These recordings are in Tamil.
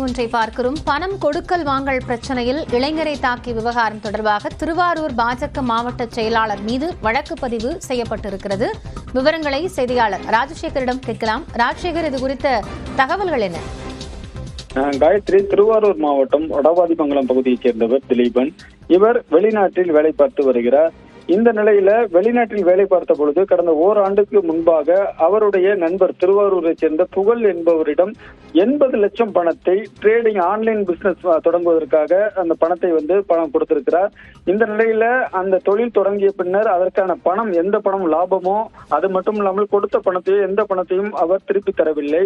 ஒன்றை பார்க்கிறோம். பணம் கொடுக்கல் வாங்கல் பிரச்சனையில் இளைஞரை தாக்கிய விவகாரம் தொடர்பாக திருவாரூர் பாஜக மாவட்ட செயலாளர் மீது வழக்கு பதிவு செய்யப்பட்டிருக்கிறது. விவரங்களை செய்தியாளர் ராஜசேகரிடம் கேட்கலாம். ராஜசேகர், இது குறித்த தகவல்கள் என்ன? காயத்ரி, திருவாரூர் மாவட்டம் வடவாதிமங்கலம் பகுதியைச் சேர்ந்தவர் திலீபன். இவர் வெளிநாட்டில் வேலை பார்த்து வருகிறார். இந்த நிலையில வெளிநாட்டில் வேலை பார்த்த பொழுது கடந்த ஓராண்டுக்கு முன்பாக அவருடைய நண்பர் திருவாரூரை சேர்ந்த புகழ் என்பவரிடம் 80 லட்சம் பணத்தை ட்ரேடிங் ஆன்லைன் பிசினஸ் தொடங்குவதற்காக அந்த பணத்தை பணம் கொடுத்திருக்கிறார். இந்த நிலையில அந்த தொழில் தொடங்கிய பின்னர் அதற்கான பணம் எந்த பணம் லாபமோ அது மட்டும் இல்லாமல் கொடுத்த பணத்தையும் எந்த பணத்தையும் அவர் திருப்பி தரவில்லை.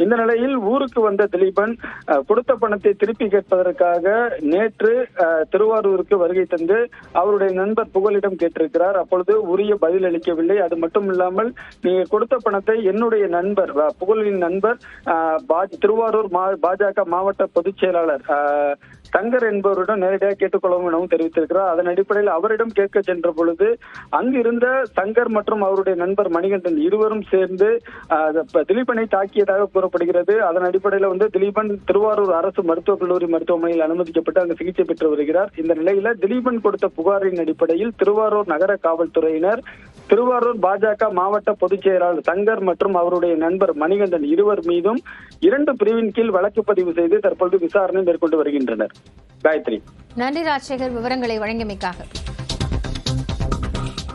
இந்த நிலையில் ஊருக்கு வந்த திலீபன் கொடுத்த பணத்தை திருப்பி கேட்பதற்காக நேற்று திருவாரூருக்கு வருகை தந்து அவருடைய நண்பர் புகழிடம் கேட்டிருக்கிறார். அப்பொழுது உரிய பதில் அளிக்கவில்லை. அது மட்டும் இல்லாமல் நீங்க கொடுத்த பணத்தை என்னுடைய நண்பர் புகழின் நண்பர் திருவாரூர் பாஜக மாவட்ட பொதுச் செயலாளர் சங்கர் என்பவரிடம் நேரடியாக கேட்டுக்கொள்ளவும் எனவும் தெரிவித்திருக்கிறார். அதன் அடிப்படையில் அவரிடம் கேட்க சென்ற பொழுது அங்கிருந்த சங்கர் மற்றும் அவருடைய நண்பர் மணிகண்டன் இருவரும் சேர்ந்து திலீபனை தாக்கியதாக கூறப்படுகிறது. அதன் அடிப்படையில் திலீபன் திருவாரூர் அரசு மருத்துவக் கல்லூரி மருத்துவமனையில் அனுமதிக்கப்பட்டு அங்கு சிகிச்சை பெற்று வருகிறார். இந்த நிலையில திலீபன் கொடுத்த புகாரின் அடிப்படையில் திருவாரூர் நகர காவல்துறையினர் திருவாரூர் பாஜக மாவட்ட பொதுச் செயலாளர் சங்கர் மற்றும் அவருடைய நண்பர் மணிகண்டன் இருவர் மீதும் 2 பிரிவின் கீழ் வழக்கு பதிவு செய்து தற்பொழுது விசாரணை மேற்கொண்டு வருகின்றனர். காயத்ரி, நன்றி ராஜசேகர், விவரங்களை வழங்கியமைக்காக.